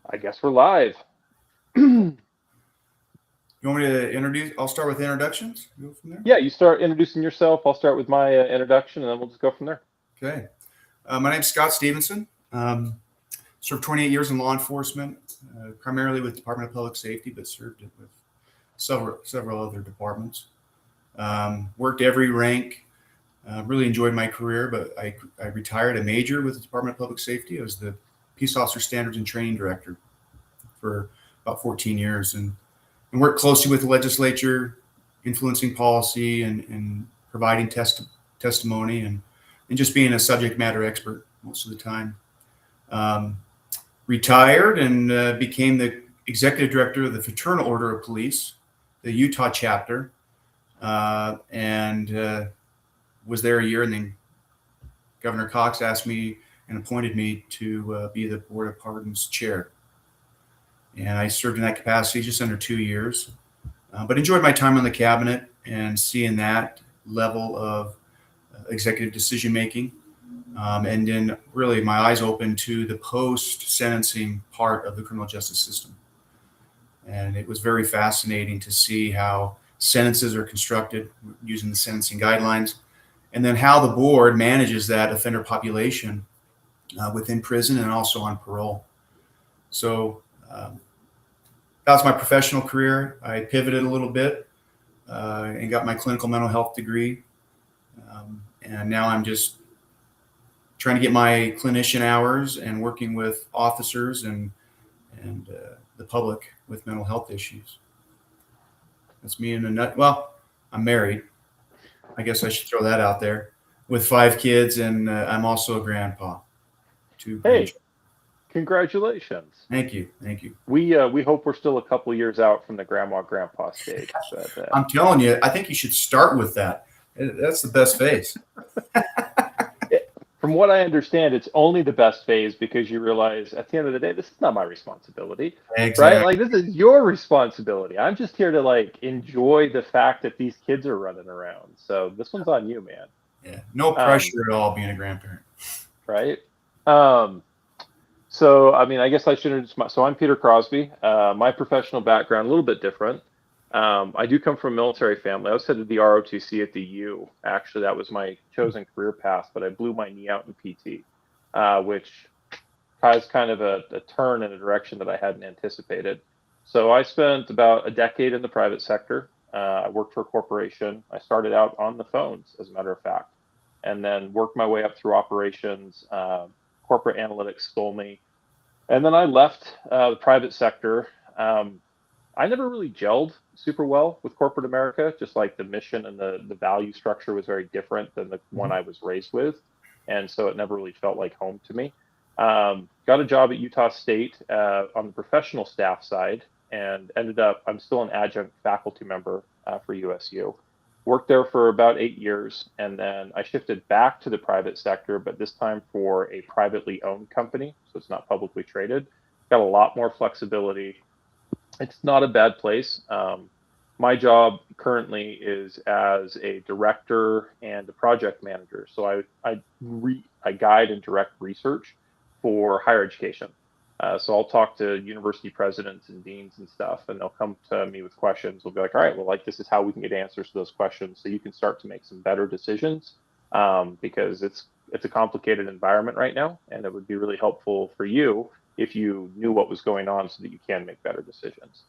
I guess we're live. Yeah, You want me to introduce? I'll start with introductions. Go from there. you start introducing yourself. I'll start with my introduction, and then we'll just go from there. Okay. My name's Scott Stephenson. Served 28 years in law enforcement, primarily with Department of Public Safety, but served it with several other departments. Worked every rank. Really enjoyed my career, but I retired a major with the Department of Public Safety. I was the Peace Officer Standards and Training Director for about 14 years, and worked closely with the legislature, influencing policy and providing testimony and just being a subject matter expert most of the time. Um, Retired and became the executive director of the Fraternal Order of Police, the Utah chapter, and was there a year. And then Governor Cox asked me and appointed me to be the Board of Pardons chair. And I served in that capacity just under 2 years, but enjoyed my time on the cabinet and seeing that level of executive decision making. And then really my eyes open to the post sentencing part of the criminal justice system. And it was very fascinating to see how sentences are constructed using the sentencing guidelines, and then how the board manages that offender population within prison and also on parole. So that was my professional career. I pivoted a little bit and got my clinical mental health degree. And now I'm just trying to get my clinician hours and working with officers and the public with mental health issues. That's me in a nut. Well, I'm married. I guess I should throw that out there with 5 kids, and I'm also a grandpa, 2 grandchildren. Hey, congratulations. Thank you, thank you. We hope we're still a couple years out from the grandma grandpa stage, but I'm telling you, I think you should start with that. That's the best phase. from what I understand, it's only the best phase because you realize at the end of the day, this is not my responsibility, right? Exactly. Like this is your responsibility. I'm just here to like enjoy the fact that these kids are running around. So this one's on you, man. Yeah. No Um, pressure at all being a grandparent. right? Um, So, I mean, I guess I should introduce my. So, I'm Peter Crosby. My professional background a little bit different. I do come from a military family. I was headed the ROTC at the U. Actually, that was my chosen career path, but I blew my knee out in PT, which caused kind of a turn in a direction that I hadn't anticipated. So, I spent about a decade in the private sector. I worked for a corporation. I started out on the phones, as a matter of fact, and then worked my way up through operations. Corporate analytics stole me, and then I left the private sector. I never really gelled super well with corporate America, just like the mission and the value structure was very different than the one Mhm. I was raised with. And so it never really felt like home to me. Got a job at Utah State on the professional staff side and ended up, I'm still an adjunct faculty member for USU. Worked there for about 8 years, and then I shifted back to the private sector, but this time for a privately owned company, so it's not publicly traded. Got a lot more flexibility. It's not a bad place. My job currently is as a director and a project manager. So I guide and direct research for higher education. So I'll talk to university presidents and deans and stuff, and they'll come to me with questions. We'll be like, all right, well, like this is how we can get answers to those questions, so you can start to make some better decisions. Because it's a complicated environment right now, and it would be really helpful for you if you knew what was going on, so that you can make better decisions.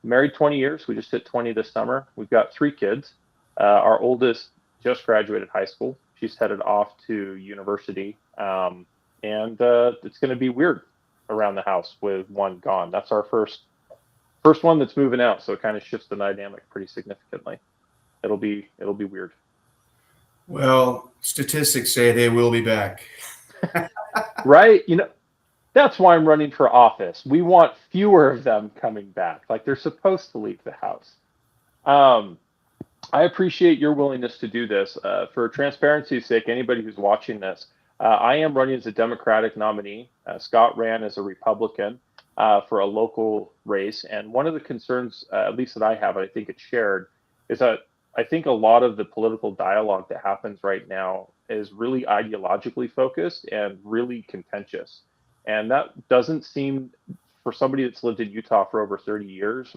Married 20 years. We just hit 20 this summer. We've got 3 kids. Our oldest just graduated high school. She's headed off to university. And it's going to be weird around the house with one gone. That's our first one that's moving out, so it kind of shifts the dynamic pretty significantly. It'll be weird. Well, statistics say they will be back. Right? That's why I'm running for office. We want fewer of them coming back. Like they're supposed to leave the house. Um, I appreciate your willingness to do this. For transparency's sake, anybody who's watching this, I am running as a Democratic nominee. Scott ran as a Republican for a local race. And one of the concerns, at least that I have, and I think it's shared, is that I think a lot of the political dialogue that happens right now is really ideologically focused and really contentious. And that doesn't seem, for somebody that's lived in Utah for over 30 years,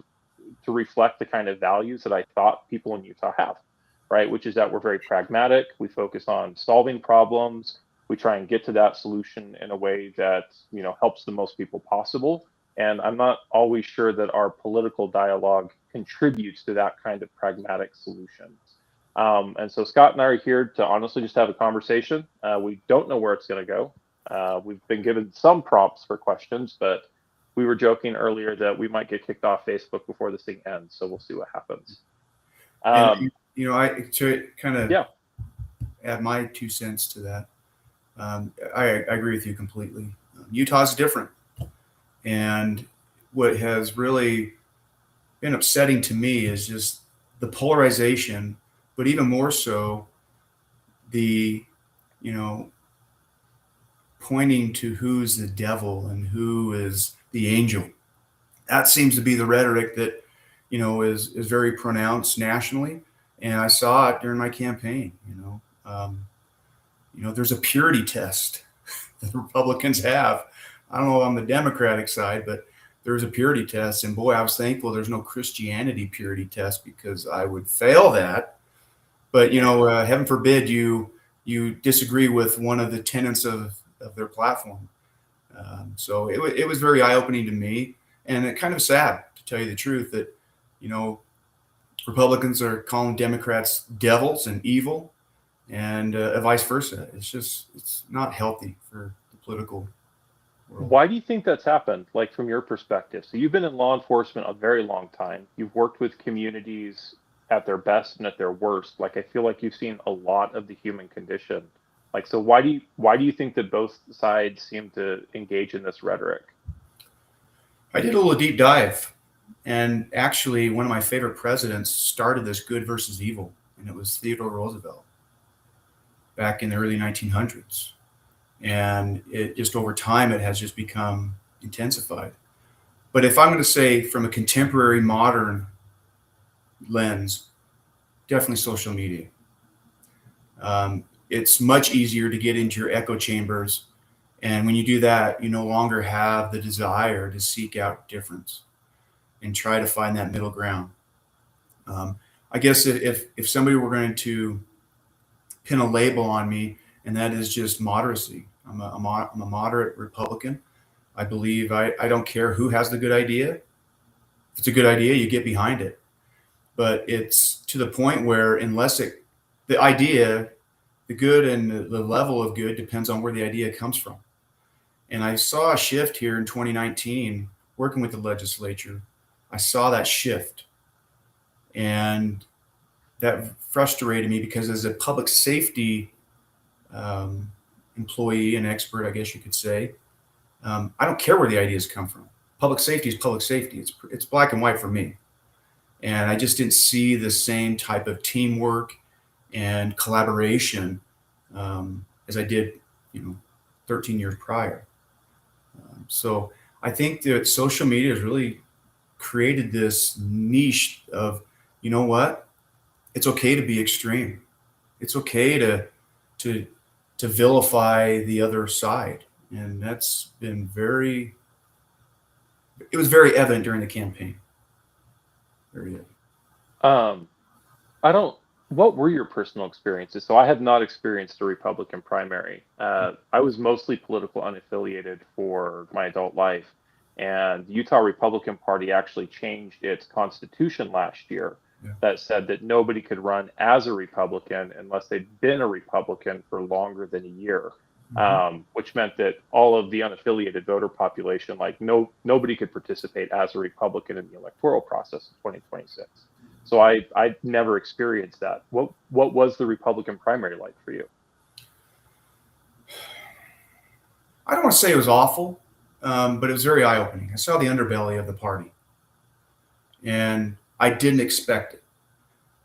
to reflect the kind of values that I thought people in Utah have, right? Which is that we're very pragmatic. We focus on solving problems. We try and get to that solution in a way that, helps the most people possible. And I'm not always sure that our political dialogue contributes to that kind of pragmatic solution. And so Scott and I are here to honestly just have a conversation. We don't know where it's going to go. We've been given some prompts for questions, but we were joking earlier that we might get kicked off Facebook before this thing ends. So we'll see what happens. And I to kind of Yeah. add my 2 cents to that. I agree with you completely. Utah's different, and what has really been upsetting to me is just the polarization, but even more so, the pointing to who's the devil and who is the angel. That seems to be the rhetoric that is very pronounced nationally, and I saw it during my campaign. There's a purity test that the Republicans have. I don't know on the Democratic side, but there's a purity test, and boy, I was thankful there's no Christianity purity test because I would fail that. But heaven forbid you disagree with one of the tenets of their platform. So it was very eye-opening to me, and it kind of sad, to tell you the truth, that Republicans are calling Democrats devils and evil, and vice versa. It's not healthy for the political world. Why do you think that's happened? Like, from your perspective? So you've been in law enforcement a very long time. You've worked with communities at their best and at their worst. Like, I feel like you've seen a lot of the human condition. Like, so why do you think that both sides seem to engage in this rhetoric? I did a little deep dive, and actually one of my favorite presidents started this good versus evil, and it was Theodore Roosevelt back in the early 1900s. And it just over time, it has just become intensified. But if I'm going to say from a contemporary modern lens, definitely social media. It's much easier to get into your echo chambers. And when you do that, you no longer have the desire to seek out difference and try to find that middle ground. I guess if somebody were going to pin a label on me, and that is just moderacy. I'm a moderate Republican. I believe I don't care who has the good idea. If it's a good idea, you get behind it. But it's to the point where the idea, the good and the level of good depends on where the idea comes from. And I saw a shift here in 2019, working with the legislature. I saw that shift. And that frustrated me because as a public safety employee and expert, I guess you could say, I don't care where the ideas come from. Public safety is public safety. It's black and white for me. And I just didn't see the same type of teamwork and collaboration as I did, 13 years prior. So I think that social media has really created this niche of, you know what? It's okay to be extreme. It's okay to vilify the other side. And that's been it was very evident during the campaign. Very evident. What were your personal experiences? So I have not experienced a Republican primary. I was mostly political unaffiliated for my adult life. And the Utah Republican Party actually changed its constitution last year that said that nobody could run as a Republican unless they'd been a Republican for longer than a year, which meant that all of the unaffiliated voter population, nobody could participate as a Republican in the electoral process in 2026. So I never experienced that. What was the Republican primary like for you? I don't want to say it was awful, but it was very eye-opening. I saw the underbelly of the party, and I didn't expect it.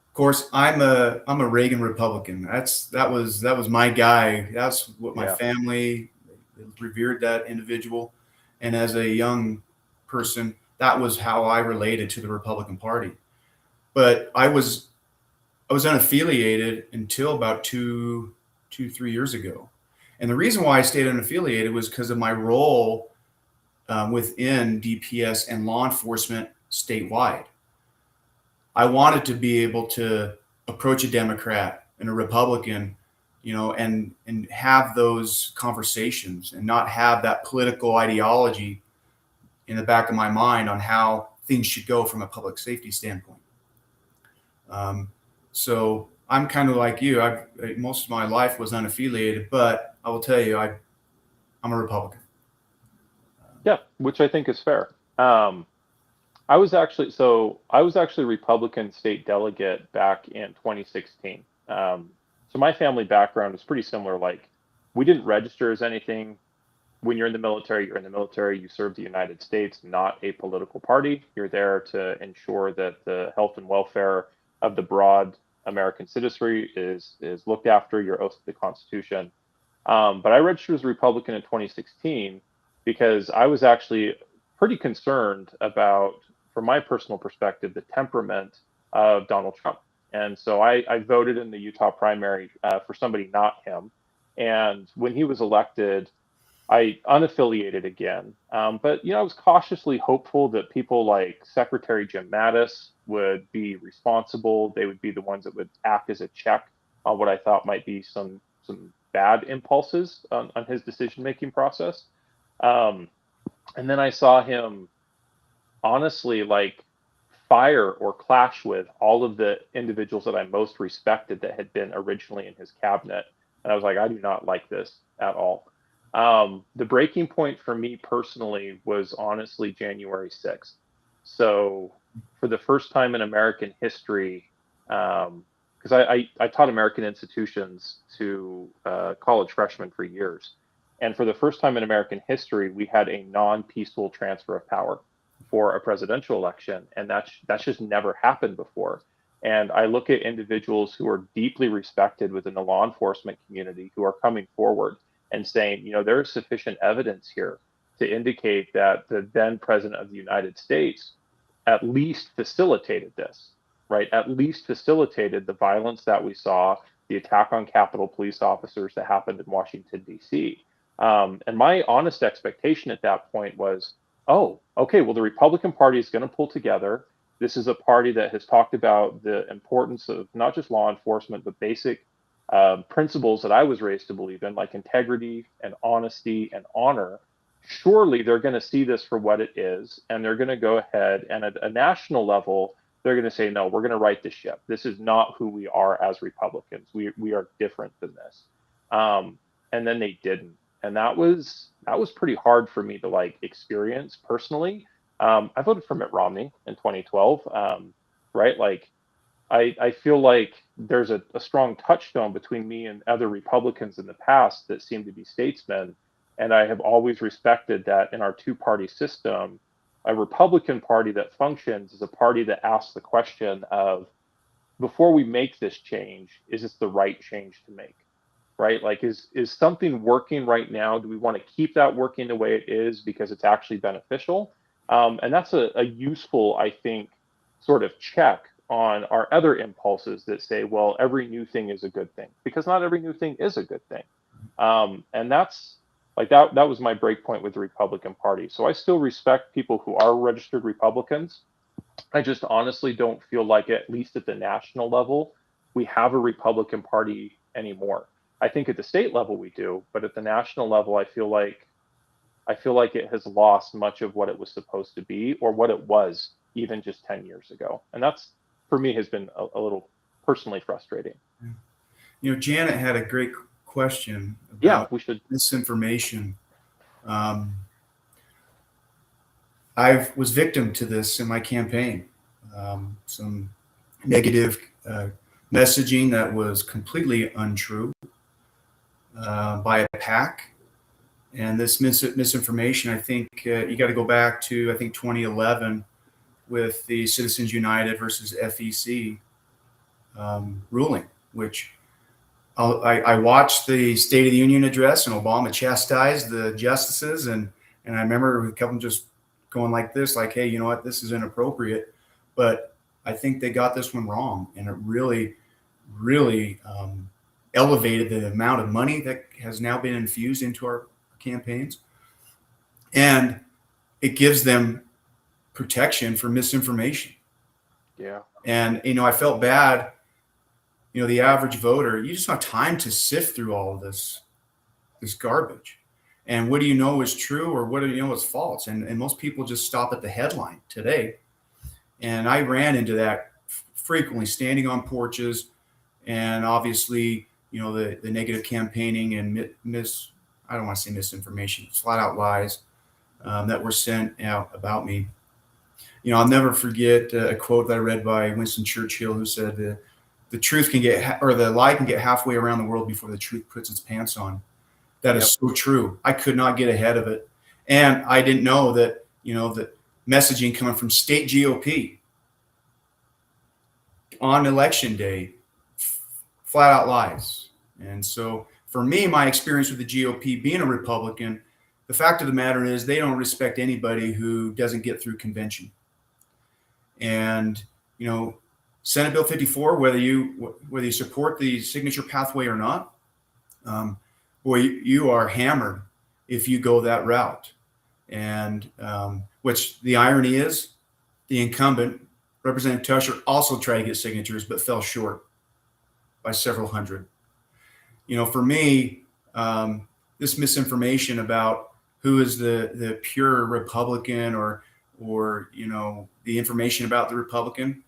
Of course, I'm a Reagan Republican. That was my guy. That's what my family revered, that individual, and as a young person, that was how I related to the Republican Party. But I was unaffiliated until about 3 years ago. And the reason why I stayed unaffiliated was because of my role within DPS and law enforcement statewide. I wanted to be able to approach a Democrat and a Republican, and have those conversations and not have that political ideology in the back of my mind on how things should go from a public safety standpoint. So I'm kind of like you. Most of my life was unaffiliated, but I will tell you, I'm a Republican. Yeah, which I think is fair. I was actually Republican state delegate back in 2016. So my family background is pretty similar. Like, we didn't register as anything. When you're in the military, you're in the military. You serve the United States, not a political party. You're there to ensure that the health and welfare of the broad American citizenry is looked after. Your oath to the Constitution. But I registered as a Republican in 2016 because I was actually pretty concerned about, from my personal perspective, the temperament of Donald Trump. And so I voted in the Utah primary for somebody not him. And when he was elected, I unaffiliated again. But I was cautiously hopeful that people like Secretary Jim Mattis would be responsible. They would be the ones that would act as a check on what I thought might be some bad impulses on his decision-making process. Um, and then I saw him honestly like fire or clash with all of the individuals that I most respected that had been originally in his cabinet. And I was like, I do not like this at all. The breaking point for me personally was honestly January 6th. So for the first time in American history, because I taught American institutions to college freshmen for years. And for the first time in American history, we had a non-peaceful transfer of power for a presidential election, and that's just never happened before. And I look at individuals who are deeply respected within the law enforcement community who are coming forward and saying, there is sufficient evidence here to indicate that the then president of the United States at least facilitated this, right? At least facilitated the violence that we saw, the attack on Capitol police officers that happened in Washington, D.C. And my honest expectation at that point was, oh, okay, well, the Republican Party is going to pull together. This is a party that has talked about the importance of not just law enforcement, but basic principles that I was raised to believe in, like integrity and honesty and honor. Surely they're going to see this for what it is, and they're going to go ahead and at a national level, they're going to say, no, we're going to right the ship. This is not who we are as Republicans. We are different than this. And then they didn't. And that was pretty hard for me to like experience personally. I voted for Mitt Romney in 2012, right? Like I feel like there's a strong touchstone between me and other Republicans in the past that seem to be statesmen. And I have always respected that in our two-party system, a Republican Party that functions is a party that asks the question of, before we make this change, is this the right change to make? Right? Like, is something working right now? Do we want to keep that working the way it is because it's actually beneficial? And that's a useful, I think, sort of check on our other impulses that say, well, every new thing is a good thing, because not every new thing is a good thing. And that's like that was my break point with the Republican Party. So I still respect people who are registered Republicans. I just honestly don't feel like, at least at the national level, we have a Republican Party anymore. I think at the state level we do, but at the national level, I feel like it has lost much of what it was supposed to be, or what it was even just 10 years ago. And that's, for me, has been a little personally frustrating. Janet had a great question about we should. misinformation. I was victim to this in my campaign. Some negative messaging that was completely untrue by a PAC. And this misinformation, I think you got to go back to, 2011 with the Citizens United versus FEC ruling, which I watched the State of the Union address, and Obama chastised the justices. And I remember a couple just going like this, like, hey, you know what, this is inappropriate. But I think they got this one wrong. And it really, really elevated the amount of money that has now been infused into our campaigns. And it gives them protection for misinformation. Yeah. And, I felt bad, the average voter, you just don't have time to sift through all of this garbage. And what do you know is true, or what do you know is false? And most people just stop at the headline today. And I ran into that frequently, standing on porches, and obviously, the negative campaigning and I don't want to say misinformation, flat out lies that were sent out about me. I'll never forget a quote that I read by Winston Churchill, who said, the truth can get, or the lie can get halfway around the world before the truth puts its pants on. That is so true. I could not get ahead of it. And I didn't know that, that messaging coming from state GOP on election day, flat out lies. And so for me, my experience with the GOP being a Republican, the fact of the matter is they don't respect anybody who doesn't get through convention. And, Senate Bill 54, whether you support the signature pathway or not, boy, you are hammered if you go that route. And which the irony is, the incumbent, Representative Tusher, also tried to get signatures but fell short by several hundred. For me, this misinformation about who is the pure Republican or the information about the Republican,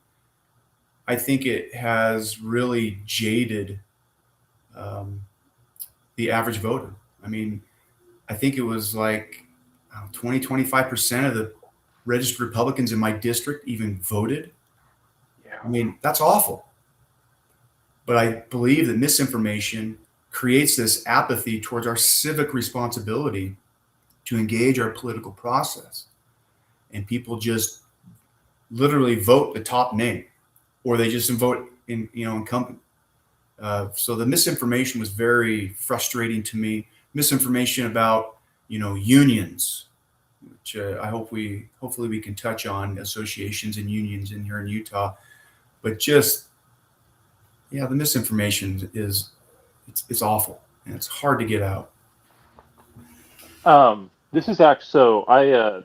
I think it has really jaded the average voter. I mean, I think it was like 20-25% of the registered Republicans in my district even voted. Yeah. I mean, that's awful. But I believe that misinformation creates this apathy towards our civic responsibility to engage our political process. And people just literally vote the top name, or they just vote in, incumbent. So the misinformation was very frustrating to me. Misinformation about, unions, which hopefully we can touch on associations and unions in here in Utah. But just, the misinformation it's awful, and it's hard to get out. This is actually, so I,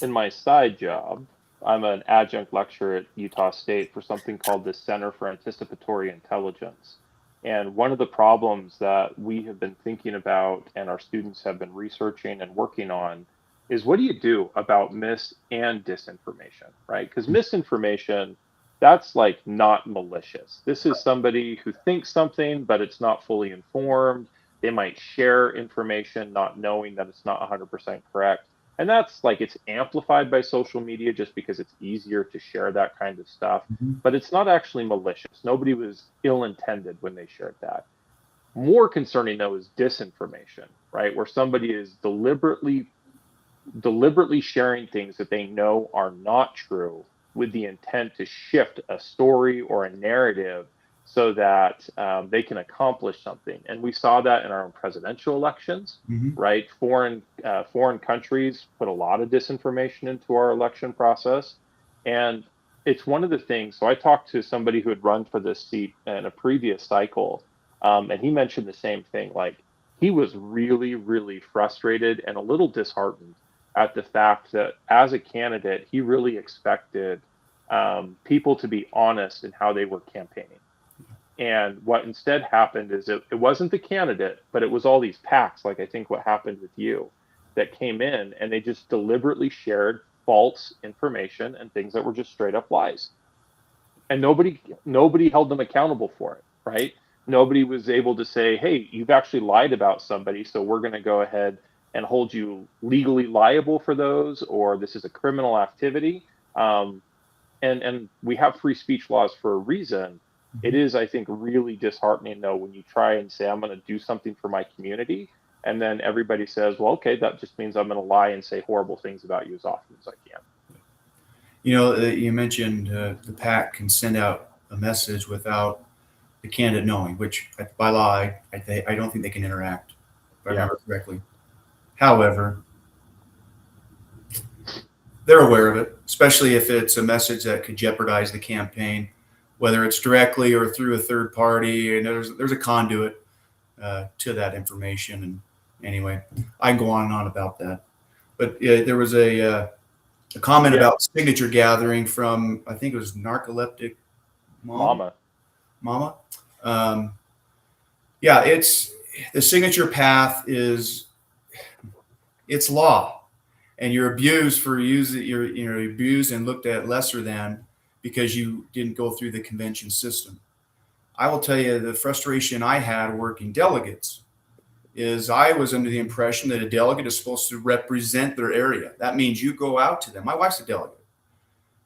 in my side job, I'm an adjunct lecturer at Utah State for something called the Center for Anticipatory Intelligence. And one of the problems that we have been thinking about and our students have been researching and working on is, what do you do about mis and disinformation, right? Because misinformation, that's like not malicious. This is somebody who thinks something, but it's not fully informed. They might share information not knowing that it's not 100% correct. And that's like, it's amplified by social media just because it's easier to share that kind of stuff. Mm-hmm. But it's not actually malicious. Nobody was ill-intended when they shared that. More concerning, though, is disinformation, right? Where somebody is deliberately sharing things that they know are not true with the intent to shift a story or a narrative so that they can accomplish something. And we saw that in our own presidential elections, Mm-hmm. right? Foreign countries put a lot of disinformation into our election process. And it's one of the things, so I talked to somebody who had run for this seat in a previous cycle, and he mentioned the same thing. Like, he was really, really frustrated and a little disheartened at the fact that as a candidate, he really expected people to be honest in how they were campaigning. And what instead happened is it wasn't the candidate, but it was all these PACs, like I think what happened with you, that came in and they just deliberately shared false information and things that were just straight up lies. And nobody held them accountable for it, right? Nobody was able to say, hey, you've actually lied about somebody, so we're going to go ahead and hold you legally liable for those, or this is a criminal activity. And we have free speech laws for a reason. It is, I think, really disheartening, though, when you try and say, I'm going to do something for my community, and then everybody says, well, okay, that just means I'm going to lie and say horrible things about you as often as I can. You mentioned the PAC can send out a message without the candidate knowing, which by law, I don't think they can interact, if I remember correctly. However, they're aware of it, especially if it's a message that could jeopardize the campaign. whether it's directly or through a third party. And there's a conduit to that information. And anyway, I can go on and on about that. But there was a comment about signature gathering from, I think it was Narcoleptic Mama. Yeah, it's the signature path it's law, and you're abused for using you're abused and looked at lesser than because you didn't go through the convention system. I will tell you the frustration I had working delegates is I was under the impression that a delegate is supposed to represent their area. That means you go out to them. My wife's a delegate.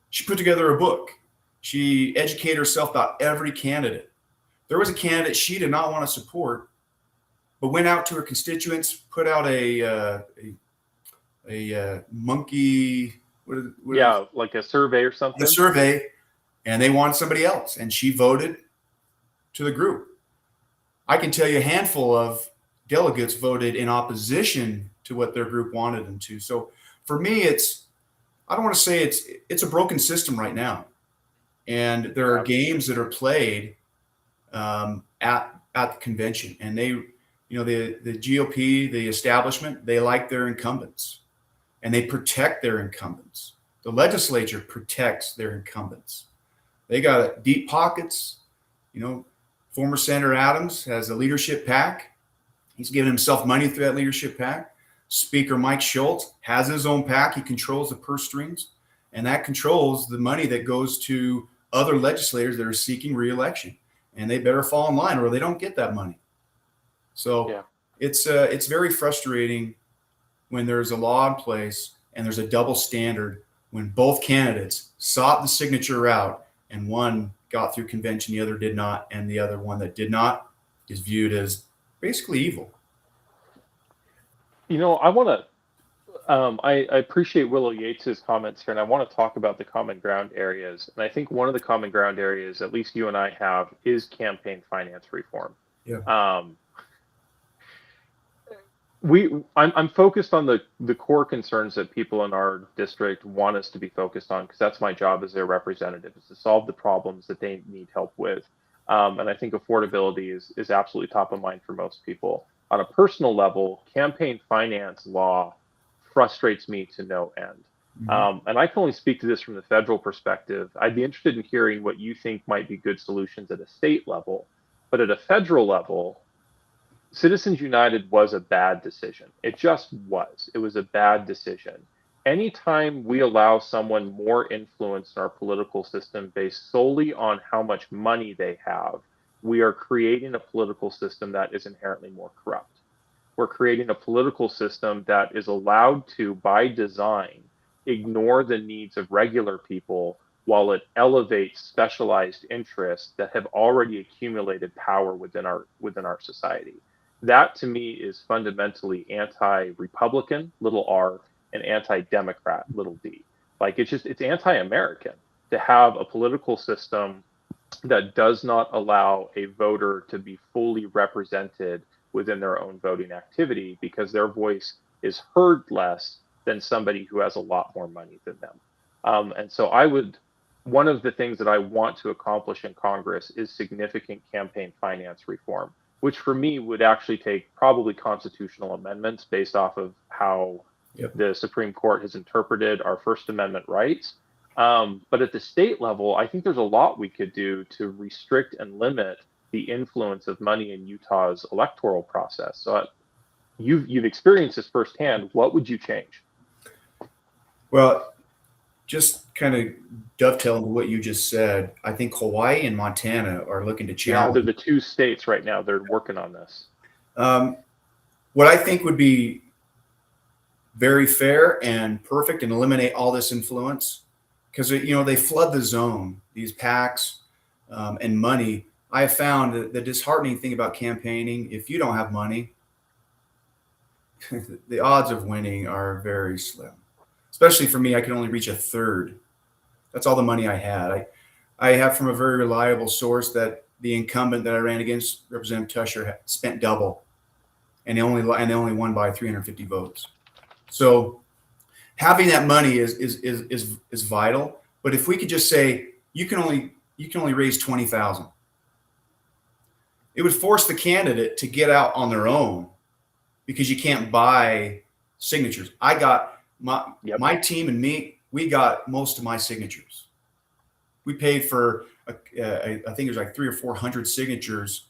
She put together a book. She educated herself about every candidate. There was a candidate she did not want to support, but went out to her constituents, put out a monkey, like a survey or something. A survey, and they wanted somebody else, and she voted to the group. I can tell you a handful of delegates voted in opposition to what their group wanted them to. So for me, I don't want to say it's a broken system right now, and there are games that are played at the convention, and the GOP, the establishment, they like their incumbents, and they protect their incumbents. The legislature protects their incumbents. They got deep pockets. Former Senator Adams has a leadership PAC. He's giving himself money through that leadership PAC. Speaker Mike Schultz has his own PAC. He controls the purse strings, and that controls the money that goes to other legislators that are seeking re-election. And they better fall in line or they don't get that money. So it's very frustrating when there's a law in place and there's a double standard when both candidates sought the signature route and one got through convention, the other did not, and the other one that did not is viewed as basically evil. I want to I appreciate Willow Yates's comments here, and I want to talk about the common ground areas. And I think one of the common ground areas, at least you and I have, is campaign finance reform. Yeah. I'm focused on the core concerns that people in our district want us to be focused on, because that's my job as their representative, is to solve the problems that they need help with. And I think affordability is absolutely top of mind for most people. On a personal level, campaign finance law frustrates me to no end. And I can only speak to this from the federal perspective. I'd be interested in hearing what you think might be good solutions at a state level. But at a federal level, Citizens United was a bad decision. It just was. It was a bad decision. Anytime we allow someone more influence in our political system based solely on how much money they have, we are creating a political system that is inherently more corrupt. We're creating a political system that is allowed to, by design, ignore the needs of regular people while it elevates specialized interests that have already accumulated power within our society. That, to me, is fundamentally anti-Republican, little r, and anti-Democrat, little d. It's anti-American to have a political system that does not allow a voter to be fully represented within their own voting activity because their voice is heard less than somebody who has a lot more money than them. And so one of the things that I want to accomplish in Congress is significant campaign finance reform, which for me would actually take probably constitutional amendments based off of how the Supreme Court has interpreted our First Amendment rights. But at the state level, I think there's a lot we could do to restrict and limit the influence of money in Utah's electoral process. So you've experienced this firsthand. What would you change? Well, just kind of dovetailing to what you just said, I think Hawaii and Montana are looking to challenge. They're the two states right now. They're working on this. What I think would be very fair and perfect and eliminate all this influence, because they flood the zone, these PACs and money. I have found that the disheartening thing about campaigning, if you don't have money, the odds of winning are very slim. Especially for me, I can only reach a third. That's all the money I had. I have from a very reliable source that the incumbent that I ran against, Representative Tusher, spent double, and they only won by 350 votes. So having that money is vital. But if we could just say you can you can only raise 20,000. It would force the candidate to get out on their own because you can't buy signatures. I got my team and me, we got most of my signatures. We paid for, I think it was like 300 or 400 signatures.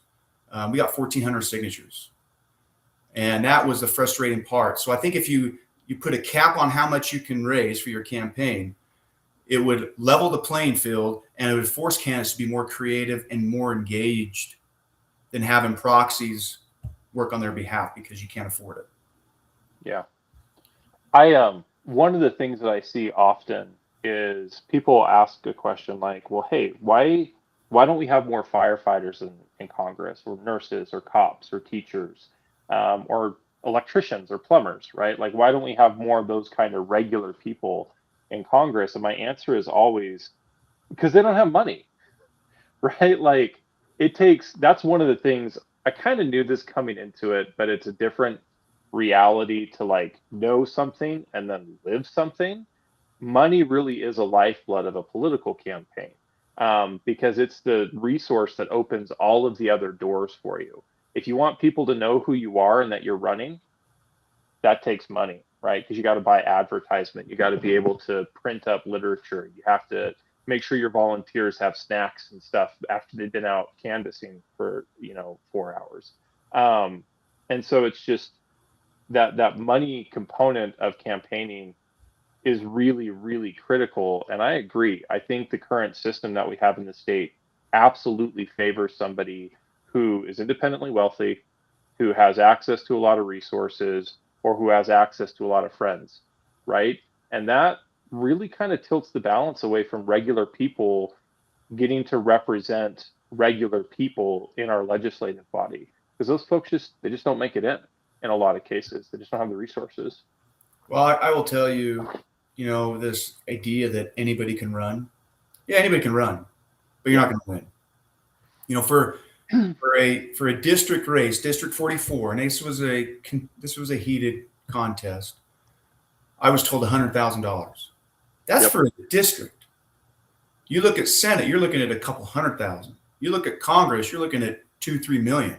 We got 1,400 signatures. And that was the frustrating part. So I think if you put a cap on how much you can raise for your campaign, it would level the playing field, and it would force candidates to be more creative and more engaged than having proxies work on their behalf because you can't afford it. Yeah. I one of the things that I see often is people ask a question like, well, hey, why don't we have more firefighters in Congress, or nurses or cops or teachers, or electricians or plumbers, right? Like, why don't we have more of those kind of regular people in Congress? And my answer is always because they don't have money, right? Like, that's one of the things. I kind of knew this coming into it, but it's a different reality to like know something and then live something. Money really is a lifeblood of a political campaign, because it's the resource that opens all of the other doors for you. If you want people to know who you are and that you're running, that takes money, right? Because you got to buy advertisement, you got to be able to print up literature, you have to make sure your volunteers have snacks and stuff after they've been out canvassing for 4 hours. And so it's just that money component of campaigning is really, really critical. And I agree. I think the current system that we have in the state absolutely favors somebody who is independently wealthy, who has access to a lot of resources, or who has access to a lot of friends, right? And that really kind of tilts the balance away from regular people getting to represent regular people in our legislative body, because those folks they just don't make it in a lot of cases. They just don't have the resources. Well, I will tell you, this idea that anybody can run. Yeah, anybody can run, but you're not going to win. For a district race, District 44, and this was a heated contest. I was told $100,000. That's for a district. You look at Senate, you're looking at a couple $100,000. You look at Congress, you're looking at 2-3 million.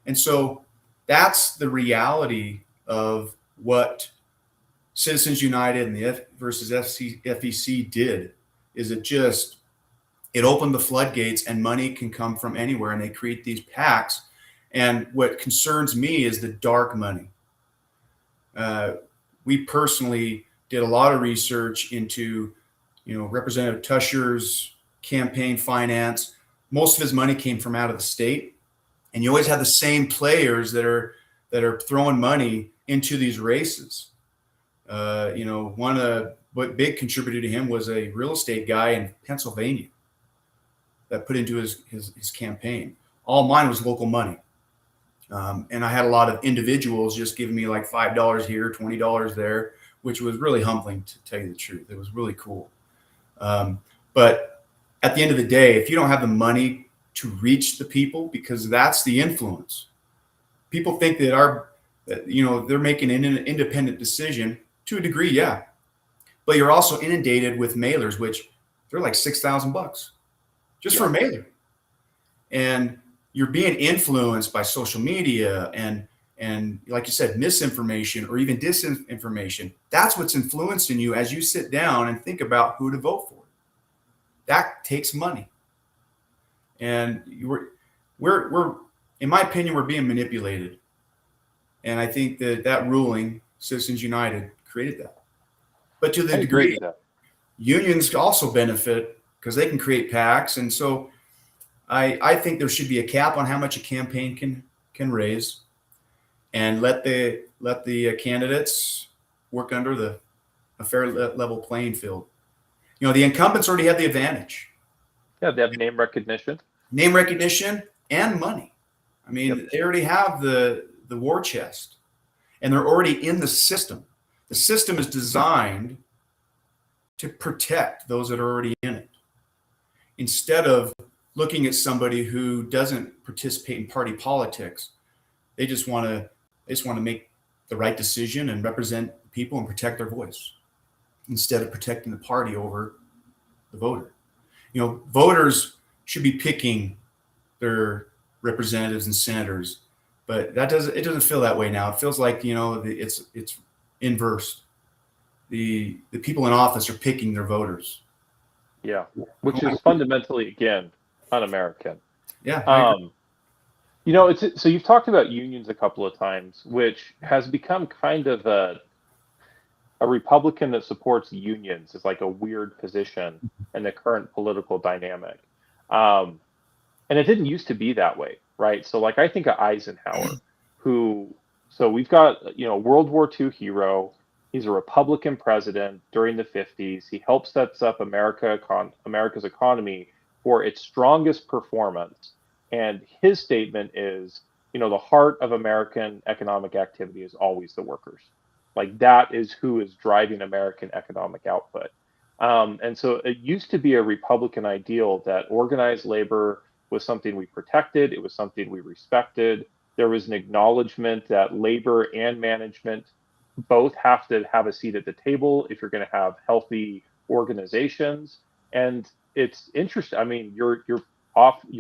And so that's the reality of what Citizens United and the versus FEC did. Is it opened the floodgates, and money can come from anywhere, and they create these PACs. And what concerns me is the dark money. We personally did a lot of research into, Representative Tusher's campaign finance. Most of his money came from out of the state, and you always have the same players that are throwing money into these races. What big contributor to him was a real estate guy in Pennsylvania that put into his campaign. All mine was local money. And I had a lot of individuals just giving me like $5 here, $20 there, which was really humbling, to tell you the truth. It was really cool. But at the end of the day, if you don't have the money to reach the people, because that's the influence, people think that they're making an independent decision to a degree. Yeah. But you're also inundated with mailers, which they're like $6,000 just for a mailer. And you're being influenced by social media and like you said, misinformation or even disinformation. That's what's influencing you as you sit down and think about who to vote for. That takes money. And we're in my opinion, we're being manipulated. And I think that ruling, Citizens United, created that. But to the degree, unions also benefit because they can create PACs. And so I think there should be a cap on how much a campaign can raise, and let the candidates work under a fair level playing field. The incumbents already have the advantage. Yeah, they have name recognition and money. I mean, They already have the war chest, and they're already in the system. The system is designed to protect those that are already in it, instead of looking at somebody who doesn't participate in party politics. They just want to make the right decision and represent people and protect their voice, instead of protecting the party over the voter. Voters should be picking their representatives and senators, but it doesn't feel that way now. It feels like it's inverse. The people in office are picking their voters. Yeah, which is fundamentally, again, un-American. Yeah, I agree. It's so you've talked about unions a couple of times, which has become kind of a Republican that supports unions is like a weird position in the current political dynamic. Um, and it didn't used to be that way, right? So like I think of Eisenhower, so we've got, World War II hero. He's a Republican president during the 50s. He helped sets up America's economy for its strongest performance. And his statement is, the heart of American economic activity is always the workers. Like that is who is driving American economic output. And so it used to be a Republican ideal that organized labor was something we protected, it was something we respected. There was an acknowledgement that labor and management both have to have a seat at the table if you're going to have healthy organizations. And it's interesting. I mean, your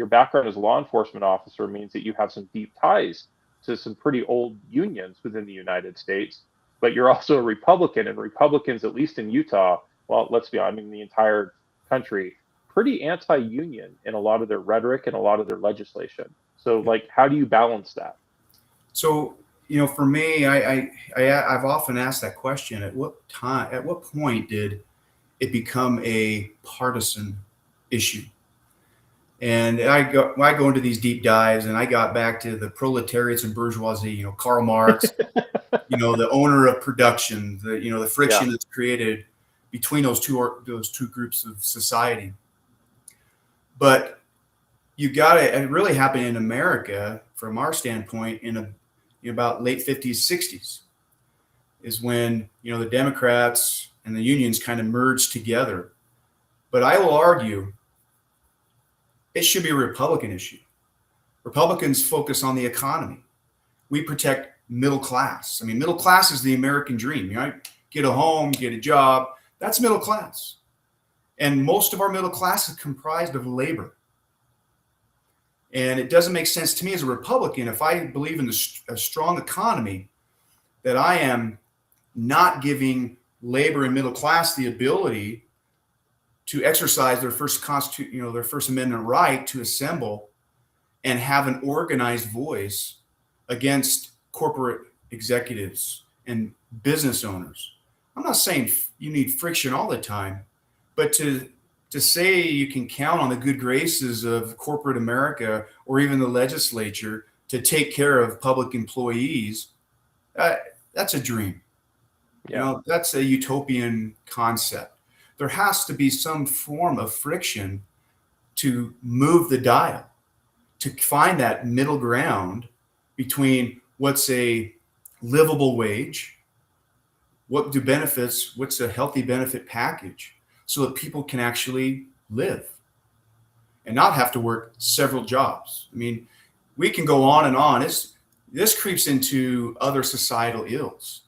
background as a law enforcement officer means that you have some deep ties to some pretty old unions within the United States, but you're also a Republican, and Republicans, at least in Utah, well, let's be honest, I mean, the entire country, pretty anti-union in a lot of their rhetoric and a lot of their legislation. So, like, how do you balance that? So, for me, I've often asked that question: at what point did it become a partisan issue? And I go into these deep dives, and I got back to the proletariats and bourgeoisie. Karl Marx, the owner of production, the friction Yeah. that's created between those two groups of society. But it really happened in America from our standpoint in about late 50s, 60s is when, the Democrats and the unions kind of merged together. But I will argue it should be a Republican issue. Republicans focus on the economy. We protect middle class. I mean, middle class is the American dream. Get a home, get a job. That's middle class. And most of our middle class is comprised of labor. And it doesn't make sense to me as a Republican, if I believe in a strong economy, that I am not giving labor and middle class the ability to exercise their First Amendment right to assemble and have an organized voice against corporate executives and business owners. I'm not saying you need friction all the time, but to say you can count on the good graces of corporate America or even the legislature to take care of public employees, that's a dream. Yeah. That's a utopian concept. There has to be some form of friction to move the dial, to find that middle ground between what's a livable wage, what's a healthy benefit package, so that people can actually live and not have to work several jobs. I mean, we can go on and on. This creeps into other societal ills.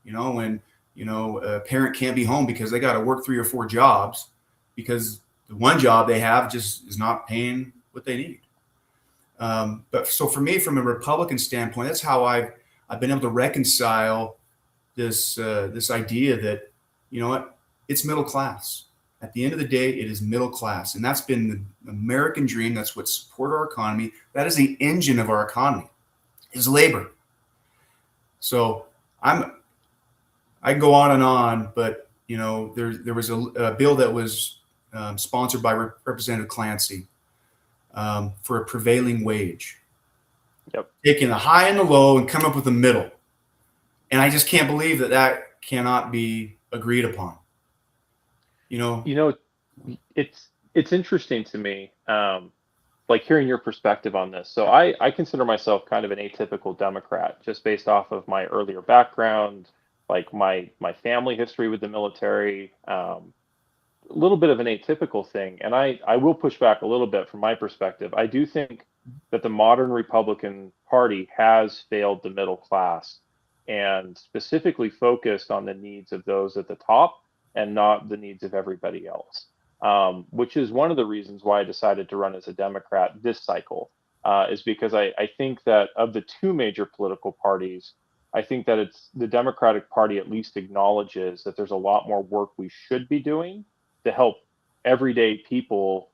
When a parent can't be home because they got to work 3 or 4 jobs because the one job they have just is not paying what they need. But so for me, from a Republican standpoint, that's how I've been able to reconcile this idea that, it's middle class. At the end of the day, it is middle class. And that's been the American dream. That's what supports our economy. That is the engine of our economy, is labor. So I can go on and on, but, there was a bill that was sponsored by Representative Clancy for a prevailing wage. Yep. Taking the high and the low and come up with the middle. And I just can't believe that cannot be agreed upon. It's interesting to me, like hearing your perspective on this. So I consider myself kind of an atypical Democrat, just based off of my earlier background, like my family history with the military, a little bit of an atypical thing. And I will push back a little bit from my perspective. I do think that the modern Republican Party has failed the middle class and specifically focused on the needs of those at the top and not the needs of everybody else. which is one of the reasons why I decided to run as a Democrat this cycle, is because I think that of the two major political parties, I think that it's the Democratic Party at least acknowledges that there's a lot more work we should be doing to help everyday people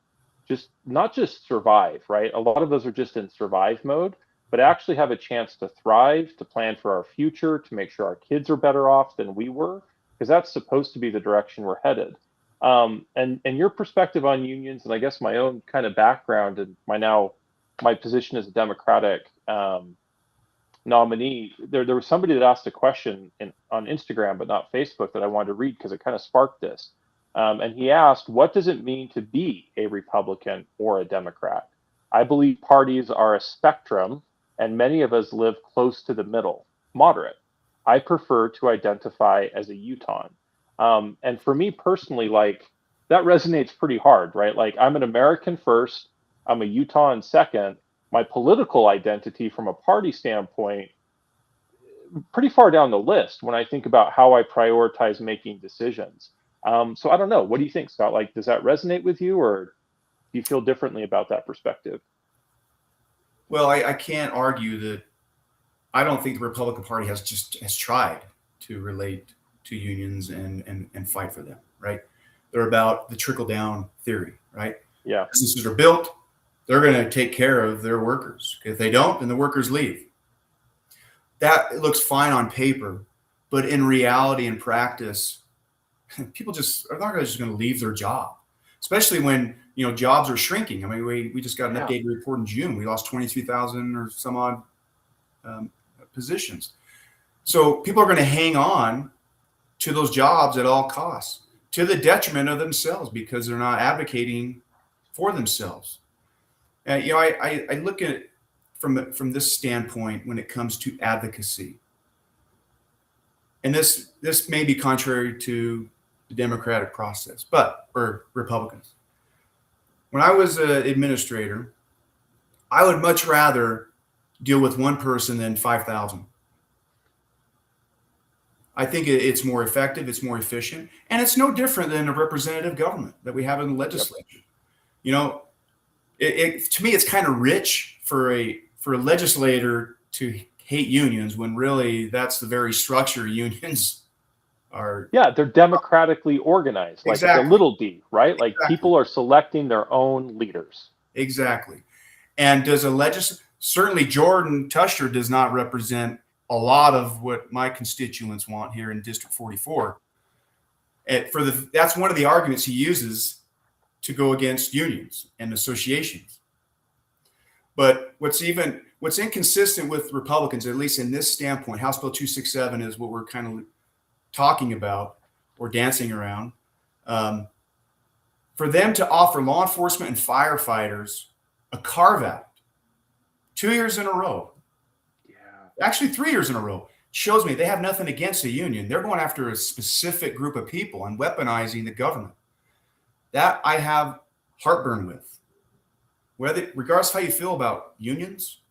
just not just survive, right? A lot of those are just in survive mode, but actually have a chance to thrive, to plan for our future, to make sure our kids are better off than we were, because that's supposed to be the direction we're headed. And your perspective on unions, and I guess my own kind of background and my position as a Democratic nominee, there was somebody that asked a question on Instagram, but not Facebook, that I wanted to read because it kind of sparked this. And he asked, what does it mean to be a Republican or a Democrat? I believe parties are a spectrum, and many of us live close to the middle, moderate. I prefer to identify as a Utahn. And for me personally, like, that resonates pretty hard, right? Like, I'm an American first, I'm a Utahn second. My political identity from a party standpoint, pretty far down the list when I think about how I prioritize making decisions. So I don't know. What do you think, Scott? Like, does that resonate with you, or do you feel differently about that perspective? Well, I can't argue that. I don't think the Republican Party has tried to relate to unions and fight for them, right? They're about the trickle down theory, right? Yeah. Businesses are built, they're going to take care of their workers. If they don't, then the workers leave. That looks fine on paper, but in reality and practice, people just are not just going to leave their job, especially when jobs are shrinking. I mean, we just got an updated report in June. We lost 23,000 or some odd positions. So people are going to hang on to those jobs at all costs, to the detriment of themselves, because they're not advocating for themselves. I look at it from this standpoint when it comes to advocacy. And this may be contrary to the democratic process, or Republicans. When I was an administrator, I would much rather deal with one person than 5,000. I think it's more effective, it's more efficient, and it's no different than a representative government that we have in the legislature. Yep. To me, it's kind of rich for a legislator to hate unions when really that's the very structure unions are. Yeah, they're democratically organized, like Exactly. the little d, right? Like Exactly. people are selecting their own leaders. Exactly. And certainly Jordan Tusher does not represent a lot of what my constituents want here in District 44. That's one of the arguments he uses to go against unions and associations. But what's inconsistent with Republicans, at least in this standpoint, House Bill 267 is what we're kind of talking about or dancing around. For them to offer law enforcement and firefighters a carve-out 2 years in a row, actually 3 years in a row, shows me they have nothing against the union. They're going after a specific group of people and weaponizing the government. That I have heartburn with. Regardless of how you feel about unions.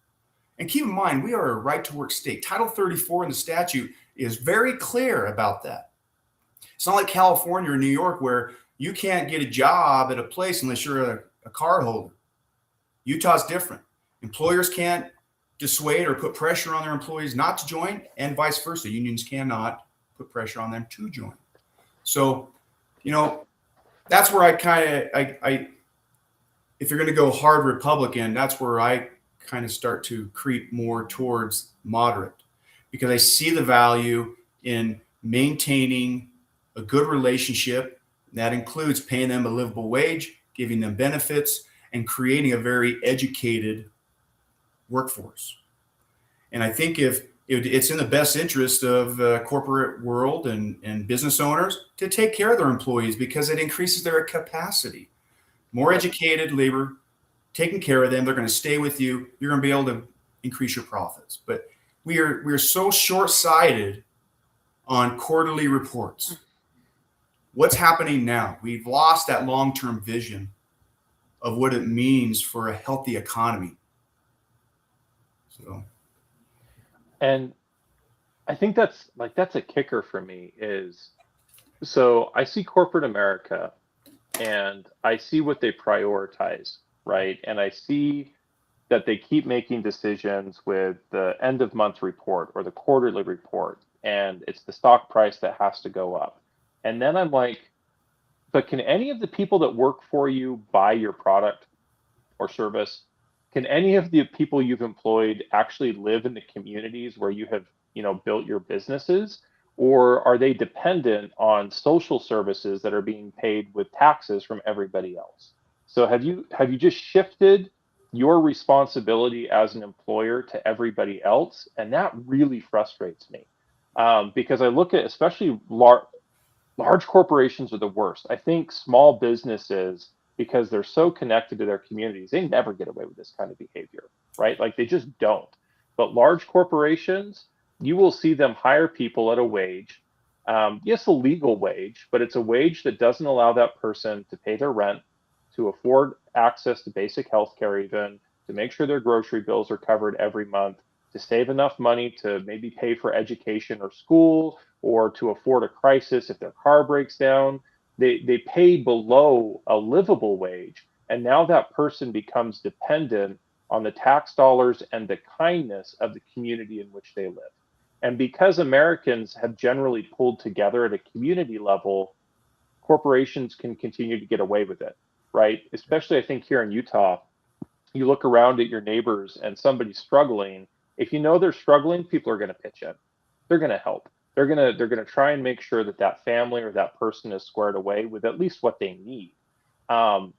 And keep in mind, we are a right-to-work state. Title 34 in the statute is very clear about that. It's not like California or New York where you can't get a job at a place unless you're a card holder. Utah's different. Employers can't dissuade or put pressure on their employees not to join, and vice versa. Unions cannot put pressure on them to join. So, that's where I if you're going to go hard Republican, that's where I kind of start to creep more towards moderate, because I see the value in maintaining a good relationship. That includes paying them a livable wage, giving them benefits, and creating a very educated workforce. And I think if it's in the best interest of the corporate world and business owners to take care of their employees, because it increases their capacity. More educated labor, taking care of them, they're going to stay with you. You're going to be able to increase your profits. But we are so short-sighted on quarterly reports. What's happening now? We've lost that long-term vision of what it means for a healthy economy. And I think that's a kicker for me is, so I see corporate America and I see what they prioritize, right? And I see that they keep making decisions with the end of month report or the quarterly report, and it's the stock price that has to go up. And then I'm like, but can any of the people that work for you buy your product or service? Can any of the people you've employed actually live in the communities where you have, built your businesses? Or are they dependent on social services that are being paid with taxes from everybody else? So have you just shifted your responsibility as an employer to everybody else? And that really frustrates me, because I look at especially large corporations are the worst. I think small businesses, because they're so connected to their communities, they never get away with this kind of behavior, right? Like they just don't. But large corporations, you will see them hire people at a wage. Yes, a legal wage, but it's a wage that doesn't allow that person to pay their rent, to afford access to basic health care, even to make sure their grocery bills are covered every month, to save enough money to maybe pay for education or school, or to afford a crisis if their car breaks down. They pay below a livable wage, and now that person becomes dependent on the tax dollars and the kindness of the community in which they live. And because Americans have generally pulled together at a community level, corporations can continue to get away with it, right? Especially, I think, here in Utah, you look around at your neighbors and somebody's struggling. If you know they're struggling, people are going to pitch in. They're going to help. They're going to try and make sure that that family or that person is squared away with at least what they need. Um,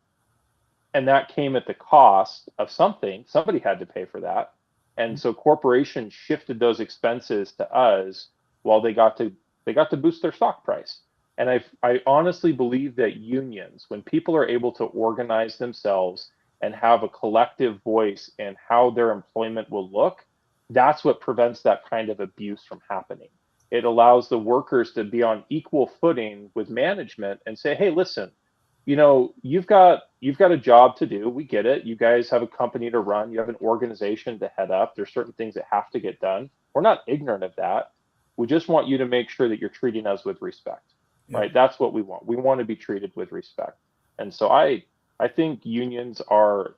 and that came at the cost of something. Somebody had to pay for that, and so corporations shifted those expenses to us while they got to boost their stock price. And I honestly believe that unions, when people are able to organize themselves and have a collective voice in how their employment will look, that's what prevents that kind of abuse from happening. It allows the workers to be on equal footing with management and say, hey, listen, you've got a job to do. We get it. You guys have a company to run. You have an organization to head up. There's certain things that have to get done. We're not ignorant of that. We just want you to make sure that you're treating us with respect, Yeah. right? That's what we want. We want to be treated with respect. And so I think unions are,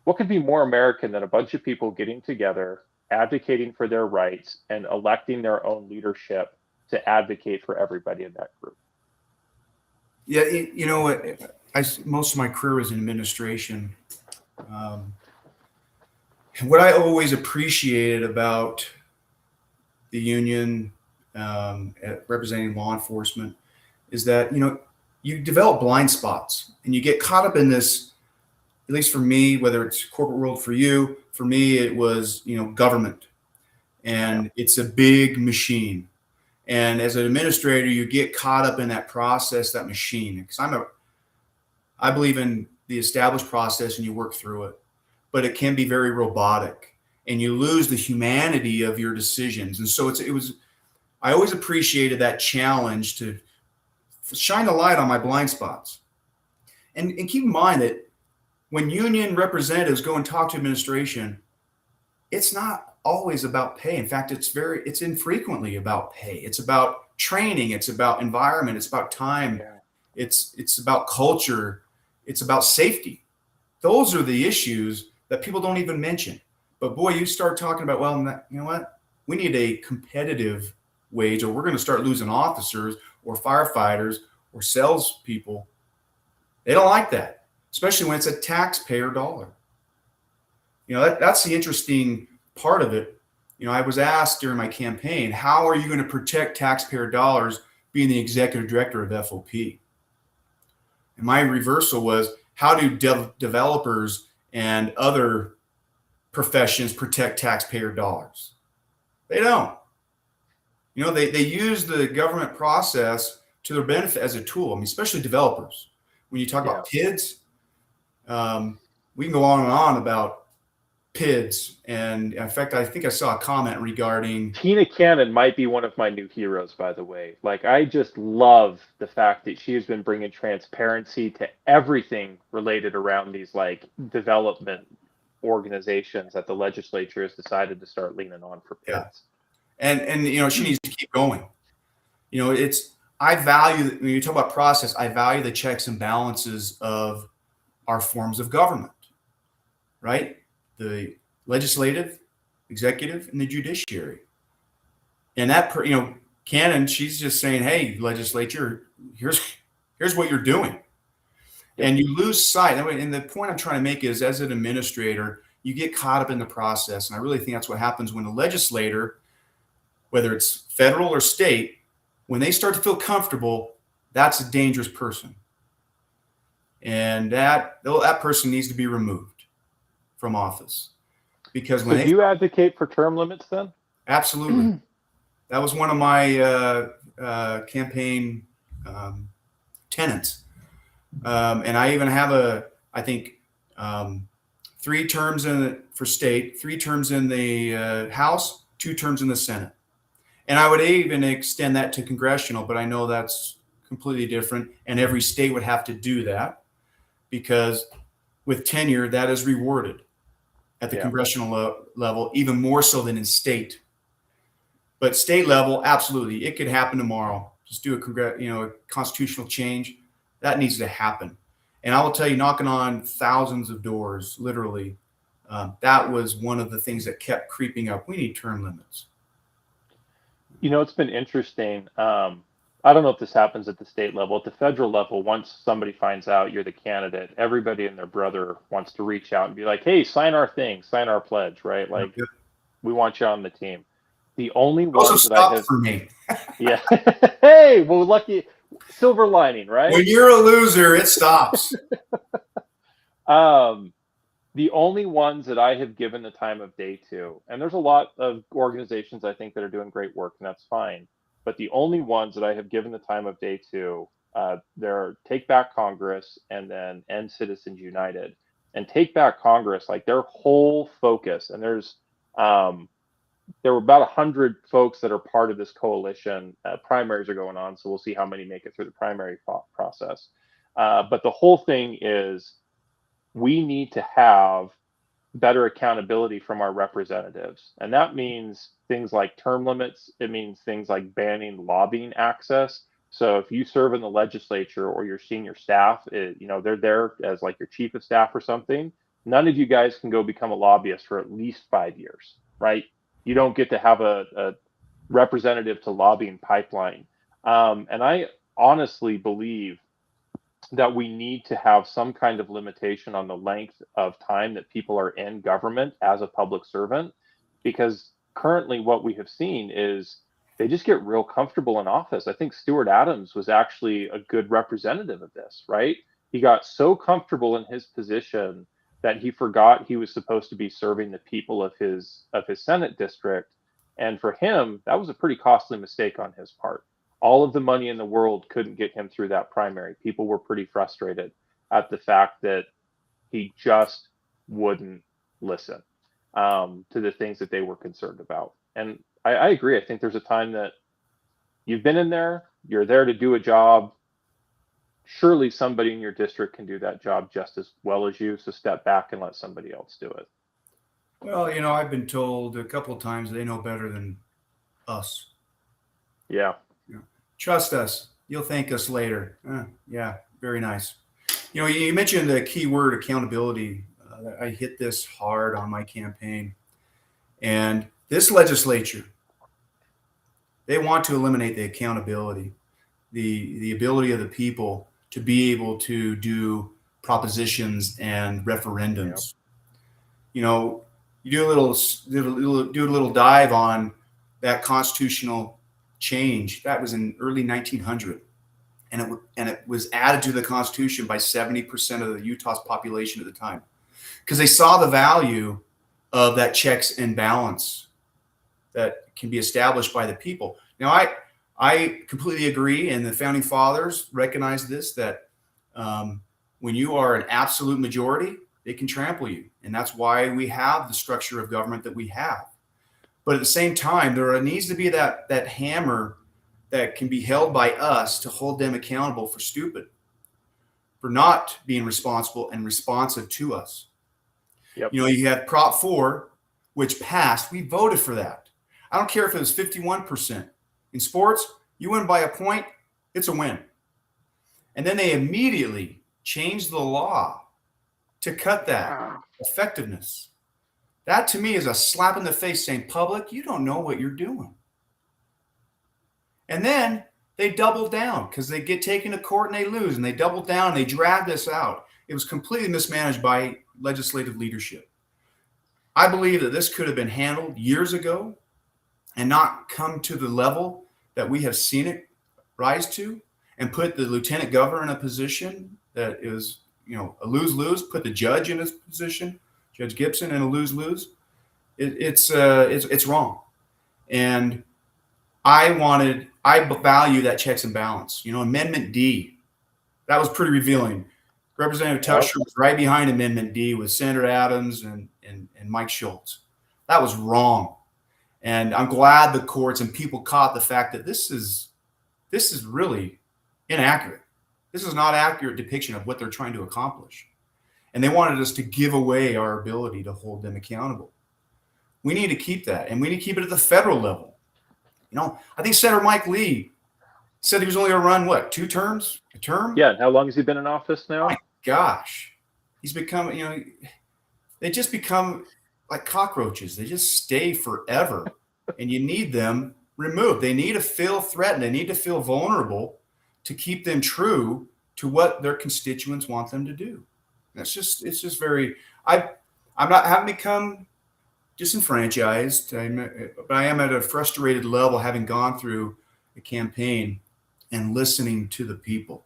what could be more American than a bunch of people getting together, advocating for their rights, and electing their own leadership to advocate for everybody in that group? Yeah, you know what? Most of my career was in administration. Um, what I always appreciated about the union, representing law enforcement, is that you develop blind spots and you get caught up in this. At least for me, whether it's corporate world for you, for me it was government, Yeah. and it's a big machine. And as an administrator, you get caught up in that process, that machine. Because I believe in the established process and you work through it, but it can be very robotic and you lose the humanity of your decisions. And so I always appreciated that challenge to shine a light on my blind spots. And keep in mind that when union representatives go and talk to administration, it's not always about pay. In fact, it's infrequently about pay. It's about training. It's about environment. It's about time. Yeah. It's about culture. It's about safety. Those are the issues that people don't even mention. But boy, you start talking about, well, you know what? We need a competitive wage, or we're going to start losing officers or firefighters or salespeople. They don't like that, especially when it's a taxpayer dollar. That's the interesting part of it. I was asked during my campaign, how are you going to protect taxpayer dollars being the executive director of FOP? And my reversal was, how do developers and other professions protect taxpayer dollars? They don't. They use the government process to their benefit as a tool. I mean, especially developers. When you talk about PIDs, we can go on and on about PIDs. And in fact, I think I saw a comment regarding Tina Cannon might be one of my new heroes, by the way. Like, I just love the fact that she has been bringing transparency to everything related around these like development organizations that the legislature has decided to start leaning on for yeah. PIDs. And she needs to keep going. It's I value, when you talk about process, I value the checks and balances of our forms of government, right? The legislative, executive, and the judiciary. And that, Cannon, she's just saying, hey, legislature, here's what you're doing. Yep. And you lose sight. And the point I'm trying to make is, as an administrator, you get caught up in the process. And I really think that's what happens when a legislator, whether it's federal or state, when they start to feel comfortable, that's a dangerous person. And that person needs to be removed from office. Because So do you advocate for term limits then? Absolutely. That was one of my campaign tenets. And I even have I think 3 terms for state, 3 terms in the House, 2 terms in the Senate. And I would even extend that to congressional, but I know that's completely different. And every state would have to do that, because with tenure, that is rewarded at the congressional level, even more so than in state. But state level, absolutely, it could happen tomorrow. Just do a constitutional change. That needs to happen. And I will tell you, knocking on thousands of doors, literally, that was one of the things that kept creeping up. We need term limits. It's been interesting. I don't know if this happens at the state level. At the federal level, once somebody finds out you're the candidate, everybody and their brother wants to reach out and be like, hey, sign our thing, sign our pledge, right? Like, we want you on the team. The only ones that I have for me. Yeah. Hey, well, lucky silver lining, right? When you're a loser, it stops. The only ones that I have given the time of day to, and there's a lot of organizations I think that are doing great work, and that's fine. But the only ones that I have given the time of day to, they're Take Back Congress and then End Citizens United. And Take Back Congress, like their whole focus, and there were about 100 folks that are part of this coalition. Primaries are going on, so we'll see how many make it through the primary process. But the whole thing is, we need to have better accountability from our representatives. And that means things like term limits. It means things like banning lobbying access. So if you serve in the legislature or your senior staff, they're there as like your chief of staff or something, none of you guys can go become a lobbyist for at least 5 years, right? You don't get to have a representative to lobbying pipeline. And I honestly believe that we need to have some kind of limitation on the length of time that people are in government as a public servant, because currently what we have seen is they just get real comfortable in office. I think Stuart Adams was actually a good representative of this, right? He got so comfortable in his position that he forgot he was supposed to be serving the people of his Senate district. And for him, that was a pretty costly mistake on his part. All of the money in the world couldn't get him through that primary. People were pretty frustrated at the fact that he just wouldn't listen to the things that they were concerned about. And I agree. I think there's a time that you've been in there, you're there to do a job. Surely somebody in your district can do that job just as well as you. So step back and let somebody else do it. Well, I've been told a couple of times they know better than us. Yeah. Trust us. You'll thank us later. Yeah, very nice. You mentioned the key word, accountability. I hit this hard on my campaign. And this legislature, they want to eliminate the accountability, the ability of the people to be able to do propositions and referendums. Yep. You do a little dive on that constitutional change. That was in early 1900, and it was added to the Constitution by 70% of the Utah's population at the time, because they saw the value of that checks and balance that can be established by the people. Now, I completely agree, and the founding fathers recognized this, that when you are an absolute majority, they can trample you, and that's why we have the structure of government that we have. But at the same time, there needs to be that hammer that can be held by us to hold them accountable for not being responsible and responsive to us. Yep. You had Prop 4, which passed. We voted for that. I don't care if it was 51%. In sports, you win by a point, It's a win. And then they immediately changed the law to cut that effectiveness. That to me is a slap in the face saying, public, you don't know what you're doing. And then they double down because they get taken to court and they lose, and they double down and they drag this out. It was completely mismanaged by legislative leadership. I believe that this could have been handled years ago and not come to the level that we have seen it rise to, and put the lieutenant governor in a position that is, a lose-lose, put the judge in his position, Judge Gibson, in a lose-lose. It's wrong. And I value that checks and balance. Amendment D, that was pretty revealing. Representative Tusher was right behind Amendment D with Senator Adams and Mike Schultz. That was wrong. And I'm glad the courts and people caught the fact that this is really inaccurate. This is not an accurate depiction of what they're trying to accomplish. And they wanted us to give away our ability to hold them accountable. We need to keep that, and we need to keep it at the federal level. I think Senator Mike Lee said he was only going to run, what, 2 terms? A term? Yeah. How long has he been in office now? My gosh. He's become, they just become like cockroaches. They just stay forever, and you need them removed. They need to feel threatened. They need to feel vulnerable to keep them true to what their constituents want them to do. It's just very, I haven't become disenfranchised, but I am at a frustrated level, having gone through a campaign and listening to the people.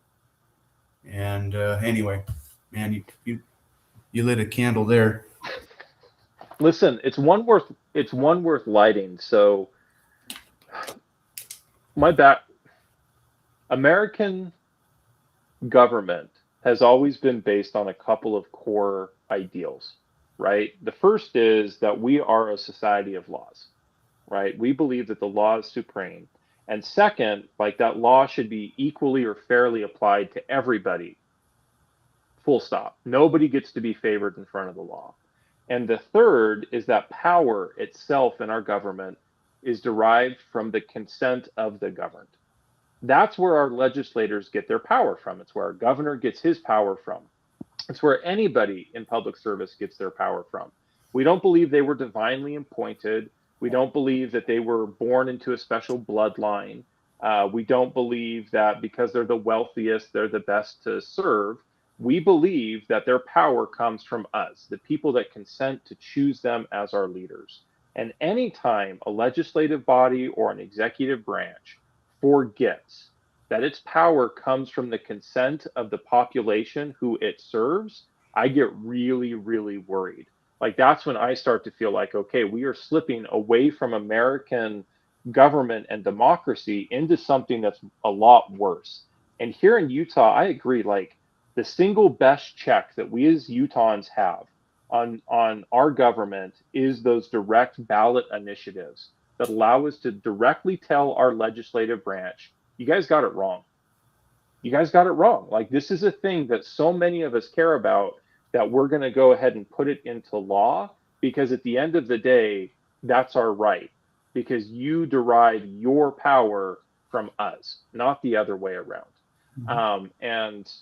And anyway, man, you lit a candle there. Listen, it's one worth lighting. So American government has always been based on a couple of core ideals, right? The first is that we are a society of laws, right? We believe that the law is supreme. And second, that law should be equally or fairly applied to everybody. Full stop. Nobody gets to be favored in front of the law. And the third is that power itself in our government is derived from the consent of the governed. That's where our legislators get their power from. It's where our governor gets his power from. It's where anybody in public service gets their power from. We don't believe they were divinely appointed. We don't believe that they were born into a special bloodline. We don't believe that because they're the wealthiest, they're the best to serve. We believe that their power comes from us, the people that consent to choose them as our leaders. And anytime a legislative body or an executive branch forgets that its power comes from the consent of the population who it serves, I get really, really worried. That's when I start to feel like, okay, we are slipping away from American government and democracy into something that's a lot worse. And here in Utah, I agree, the single best check that we as Utahns have on our government is those direct ballot initiatives that allow us to directly tell our legislative branch, you guys got it wrong. You guys got it wrong. This is a thing that so many of us care about that we're going to go ahead and put it into law, because at the end of the day, that's our right, because you derive your power from us, not the other way around. Mm-hmm. And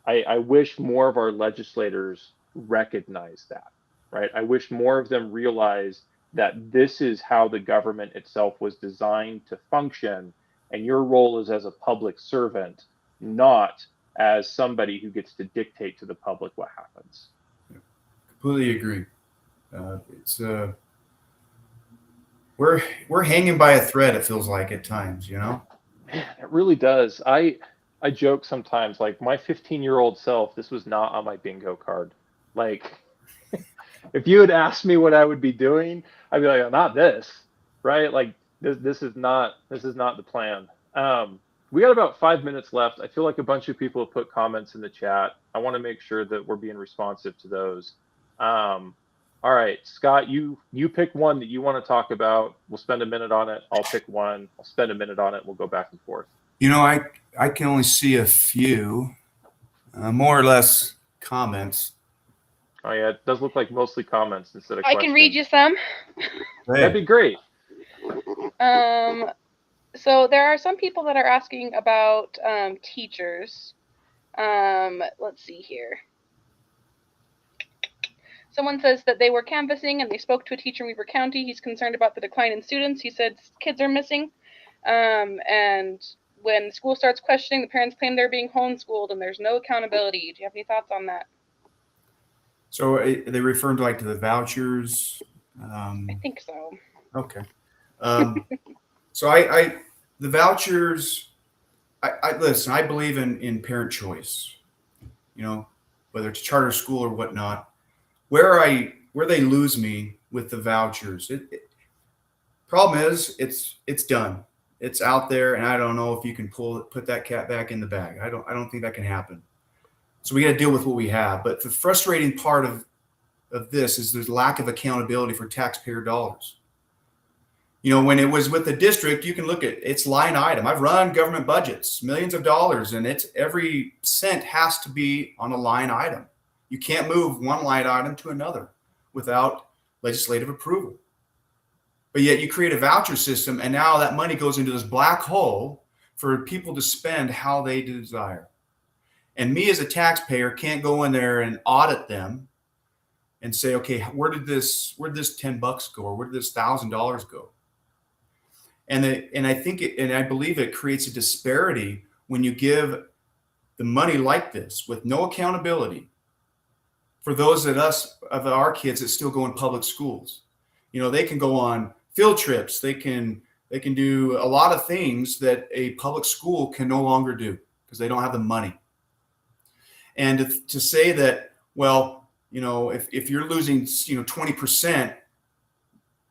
I wish more of our legislators recognize that, right? I wish more of them realize that this is how the government itself was designed to function, and your role is as a public servant, not as somebody who gets to dictate to the public what happens. Yeah, completely agree. We're hanging by a thread, it feels like at times, Man, it really does. I joke sometimes, my 15-year-old self, this was not on my bingo card. If you had asked me what I would be doing, I'd be like, oh, not this, right? This is not the plan. We got about 5 minutes left. I feel like a bunch of people have put comments in the chat. I want to make sure that we're being responsive to those. All right, Scott, you pick one that you want to talk about. We'll spend a minute on it. I'll pick one. I'll spend a minute on it. We'll go back and forth. I can only see a few, more or less comments. Oh yeah, it does look like mostly comments instead of questions. I can read you some. That'd be great. So there are some people that are asking about teachers. Let's see here. Someone says that they were canvassing and they spoke to a teacher in Weaver County. He's concerned about the decline in students. He said kids are missing. And when school starts questioning, the parents claim they're being homeschooled and there's no accountability. Do you have any thoughts on that? So they referring to the vouchers. I think so. Okay. So the vouchers. I listen. I believe in parent choice. Whether it's charter school or whatnot. Where they lose me with the vouchers. Problem is it's done. It's out there, and I don't know if you can put that cat back in the bag. I don't think that can happen. So we got to deal with what we have. But the frustrating part of this is there's lack of accountability for taxpayer dollars. When it was with the district, you can look at its line item. I've run government budgets, millions of dollars, and it's every cent has to be on a line item. You can't move one line item to another without legislative approval. But yet you create a voucher system, and now that money goes into this black hole for people to spend how they desire. And me as a taxpayer can't go in there and audit them and say, okay, where did this $10 go, or where did this $1,000 go? And I believe it creates a disparity when you give the money like this with no accountability for those of our kids that still go in public schools. They can go on field trips. They can do a lot of things that a public school can no longer do because they don't have the money. And to say that, well, if you're losing 20%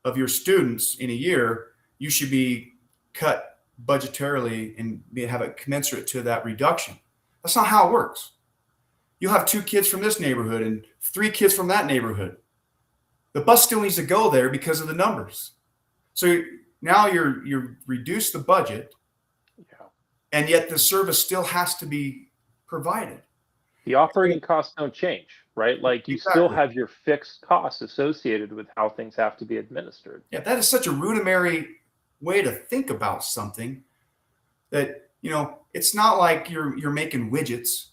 of your students in a year, you should be cut budgetarily and have it commensurate to that reduction. That's not how it works. You'll have 2 kids from this neighborhood and 3 kids from that neighborhood. The bus still needs to go there because of the numbers. So now you're reduced the budget, and yet the service still has to be provided. The operating costs don't change, right? Like you Exactly. still have your fixed costs associated with how things have to be administered. Yeah, that is such a rudimentary way to think about something that, it's not like you're making widgets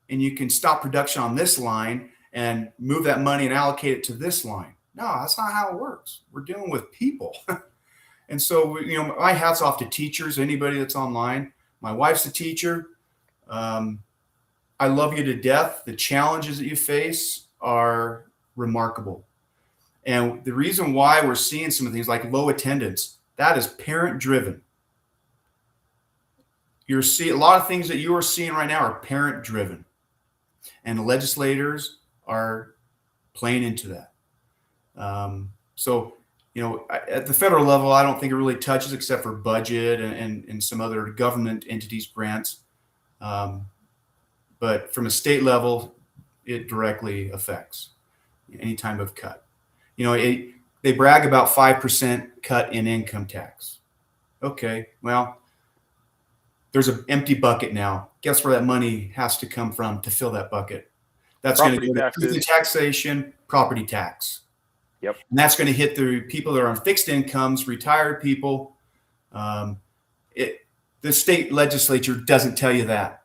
and you can stop production on this line and move that money and allocate it to this line. No, that's not how it works. We're dealing with people. And so, my hat's off to teachers, anybody that's online. My wife's a teacher. I love you to death. The challenges that you face are remarkable. And the reason why we're seeing some of things like low attendance, that is parent driven. You're seeing a lot of things that you are seeing right now are parent driven. And the legislators are playing into that. So, at the federal level, I don't think it really touches except for budget and some other government entities grants. But from a state level, it directly affects any type of cut. They brag about 5% cut in income tax. Okay, well, there's an empty bucket now. Guess where that money has to come from to fill that bucket? That's going to go to truth in taxation, property tax. Yep. And that's going to hit the people that are on fixed incomes, retired people. The state legislature doesn't tell you that.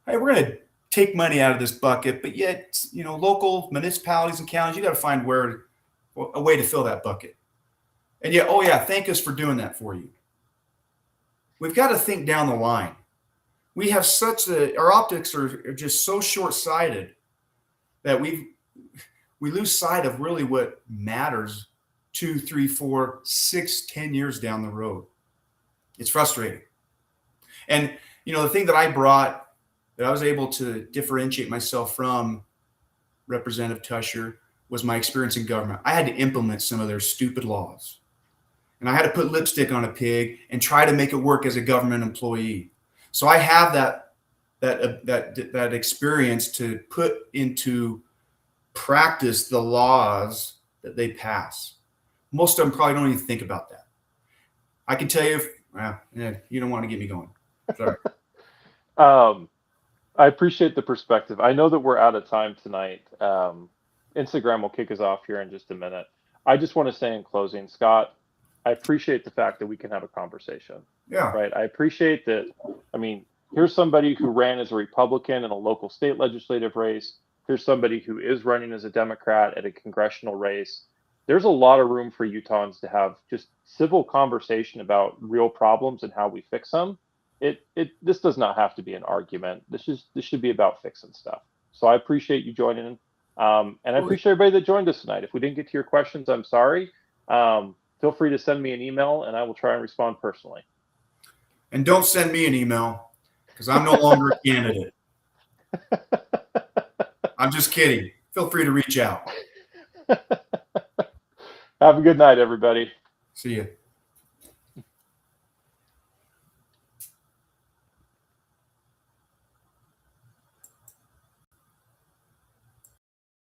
Hey, we're going to take money out of this bucket, but yet, local municipalities and counties, you got to find a way to fill that bucket. And yet, oh yeah, thank us for doing that for you. We've got to think down the line. We have our optics are just so short-sighted that we lose sight of really what matters 2, 3, 4, 6, 10 years down the road. It's frustrating. And, the thing that I brought that I was able to differentiate myself from Representative Tusher was my experience in government. I had to implement some of their stupid laws. And I had to put lipstick on a pig and try to make it work as a government employee. So I have that experience to put into practice the laws that they pass. Most of them probably don't even think about that. I can tell you, you don't want to get me going. Sorry. I appreciate the perspective. I know that we're out of time tonight. Instagram will kick us off here in just a minute. I just want to say in closing, Scott, I appreciate the fact that we can have a conversation. Yeah. right? I appreciate that. I mean, here's somebody who ran as a Republican in a local state legislative race. Here's somebody who is running as a Democrat at a congressional race. There's a lot of room for Utahns to have just civil conversation about real problems and how we fix them. This does not have to be an argument. This should be about fixing stuff. So I appreciate you joining in. And I appreciate everybody that joined us tonight. If we didn't get to your questions, I'm sorry. Feel free to send me an email and I will try and respond personally. And don't send me an email because I'm no longer a candidate. I'm just kidding. Feel free to reach out. Have a good night, everybody. See you.